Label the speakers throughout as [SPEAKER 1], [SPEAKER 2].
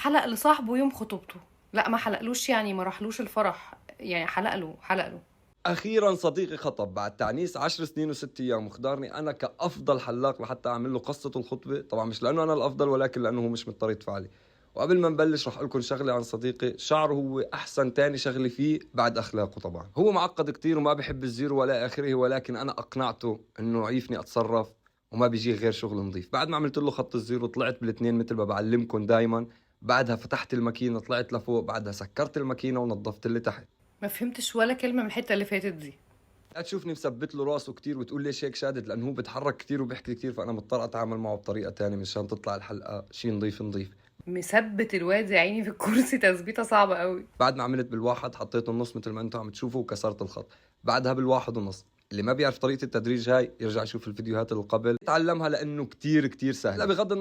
[SPEAKER 1] حلق لصاحبه يوم خطوبته. لا ما حلقلوش، يعني ما راحلوش الفرح، يعني حلق له.
[SPEAKER 2] أخيرا صديقي خطب بعد تعنيس 10 سنين وست أيام، واختارني أنا كأفضل حلاق لحتى أعمل له قصة الخطبة. طبعا مش لأنه أنا الأفضل، ولكن لأنه هو مش مضطر يدفع لي. وقبل ما نبلش رح أقول لكم شغلة عن صديقي. شعره هو أحسن تاني شغلة فيه بعد أخلاقه. طبعا هو معقد كتير وما بحب الزيرو ولا آخره، ولكن أنا أقنعته إنه يعيفني أتصرف وما بيجي غير شغل نظيف. بعد ما عملت له خط الزيرو طلعت بالاثنين مثل ما بعلمكم دايما. بعدها فتحت الماكينة طلعت لفوق، بعدها سكرت الماكينة ونظفت اللي تحت.
[SPEAKER 1] ما فهمتش ولا كلمة من الحتة اللي فاتت دي.
[SPEAKER 2] لا تشوفني مثبت له راسه كتير وتقول ليش هيك شادد، لانه هو بيتحرك كتير وبيحكي كتير، فانا مضطر اتعامل معه بطريقه تانية مشان تطلع الحلقه شيء نظيف نظيف.
[SPEAKER 1] مثبت الواد يا عيني في الكرسي تثبيته صعبة قوي.
[SPEAKER 2] بعد ما عملت بالواحد حطيته النص مثل ما انتم عم تشوفوا وكسرت الخط. بعدها بالواحد ونص. اللي ما بيعرف طريقه التدريج هاي يرجع يشوف الفيديوهات اللي قبل تعلمها، لانه كتير كتير سهل. لا بغض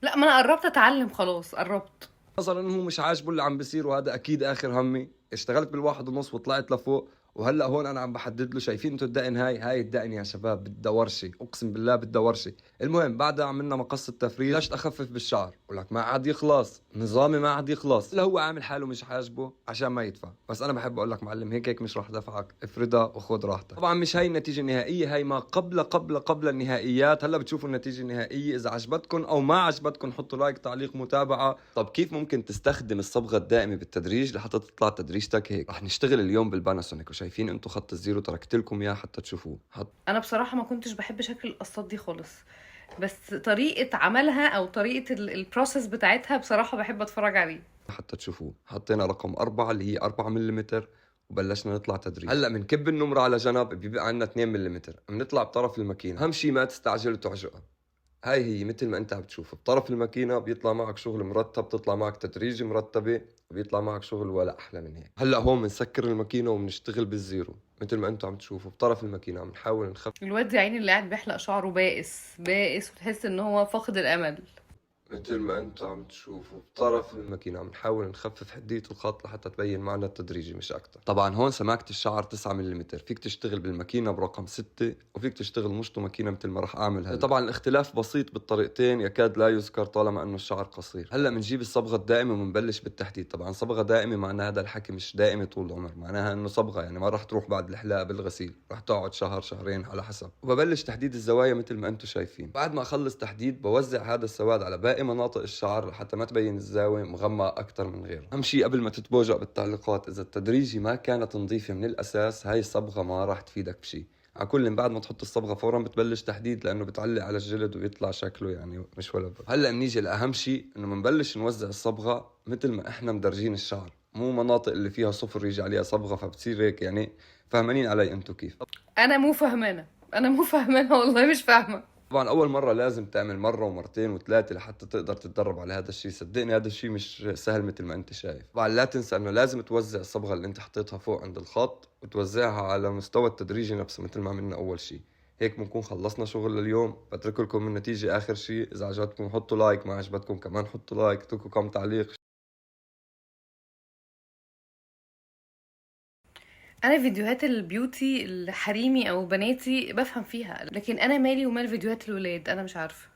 [SPEAKER 1] لا ما انا قربت اتعلم، خلاص قربت.
[SPEAKER 2] النظر انه هو مش عاجبه اللي عم بيصير، وهذا اكيد اخر همي. اشتغلت بالواحد ونص وطلعت لفوق، وهلا هون انا عم بحدد له. شايفين انتم الدقن؟ هاي الدقن يا شباب بدها ورشه، اقسم بالله بدها ورشه. المهم بعدها عملنا مقص التفريغ، بلشت اخفف بالشعر ولك ما عاد يخلص نظامي، ما عاد يخلص. هلا هو عامل حاله مش عاجبه عشان ما يدفع، بس انا بحب اقول لك معلم هيك مش راح دفعك، افردها وخذ راحتك. طبعا مش هاي النتيجه النهائيه، هاي ما قبل النهائيات. هلا بتشوفوا النتيجه النهائيه. اذا عجبتكم او ما عجبتكم حطوا لايك، تعليق، متابعه. طب كيف ممكن تستخدم الصبغه الدائمه بالتدريج لحتى تطلع تدريجتك هيك؟ رح نشتغل اليوم بالباناسونيك، وشايفين انتم خط الزيرو تركت لكم اياه حتى تشوفوه.
[SPEAKER 1] انا بصراحة ما كنتش بحب شكل القصات دي خالص، بس طريقة عملها او طريقة البروسيس بتاعتها بصراحة بحب اتفرج عليه.
[SPEAKER 2] حتى تشوفوه حطينا رقم 4 اللي هي 4 ملم، وبلشنا نطلع تدريج. هلا بنكب النمرة على جنب، بيبقى عندنا 2 ملم، بنطلع بطرف الماكينة. اهم شيء ما تستعجل وتعجقها. هاي هي مثل ما انت عم تشوف بطرف الماكينة، بيطلع معك شغل مرتب، بتطلع معك تدريج مرتبة، وبيطلع معك شغل ولا احلى من هيك. هلا هون بنسكر الماكينة وبنشتغل بالزيرو مثل ما انتم عم تشوفوا بطرف الماكينة. عم نحاول نخفف
[SPEAKER 1] الواد يا عيني اللي قاعد بيحلق شعره بائس بائس، وتحس ان هو فاقد الامل.
[SPEAKER 2] مثل ما انتم عم تشوفوا بطرف الماكينة. عم نحاول نخفف حدية الخط لحتى تبين معنا التدريجي مش أكتر. طبعا هون سماكة الشعر 9 ملم. فيك تشتغل بالماكينة برقم 6، وفيك تشتغل مشطو ماكينة مثل ما راح أعمل هلا. طبعا الاختلاف بسيط بالطريقتين، يكاد لا يذكر طالما أنه الشعر قصير. هلا بنجيب الصبغة الدائمة وبنبلش بالتحديد. طبعا صبغة دائمة معناها هذا الحكي مش دائمة طول العمر، معناها أنه صبغة يعني ما راح تروح بعد الحلاقة بالغسيل، راح تقعد شهر شهرين على حسب. وببلش تحديد الزوايا مثل ما أنتم شايفين. بعد ما أخلص تحديد بوزع هذا السواد على باقي مناطق الشعر لحتى ما تبين الزاوية مغمى أكتر من غيره. أهم شيء قبل ما تتبوجع بالتعليقات، إذا التدريجي ما كانت نظيفة من الأساس هاي الصبغة ما راح تفيدك بشيء. على كل بعد ما تحط الصبغة فورا بتبلش تحديد، لأنه بتعلق على الجلد ويطلع شكله يعني مش ولا بد. هلا بنيجي لأهم شيء، إنه بنبلش نوزع الصبغة مثل ما إحنا مدرجين الشعر، مو مناطق اللي فيها صفر يجي عليها صبغة فبتصير هيك يعني. فاهمانين علي أنتو كيف؟
[SPEAKER 1] انا مو فاهمانه والله مش فاهمه.
[SPEAKER 2] طبعا اول مره لازم تعمل مره ومرتين وثلاثه لحتى تقدر تتدرب على هذا الشيء. صدقني هذا الشيء مش سهل مثل ما انت شايف. طبعا لا تنسى انه لازم توزع الصبغه اللي انت حطيتها فوق عند الخط وتوزعها على مستوى التدريجي نفسه مثل ما عملنا اول شيء. هيك بنكون خلصنا شغل لليوم. بترك لكم النتيجه اخر شيء. اذا عجبتكم حطوا لايك، ما عجبتكم كمان حطوا لايك، اتركوا كم تعليق.
[SPEAKER 1] انا فيديوهات البيوتي الحريمي او بناتي بفهم فيها، لكن انا مالي ومال فيديوهات الولاد، انا مش عارفه.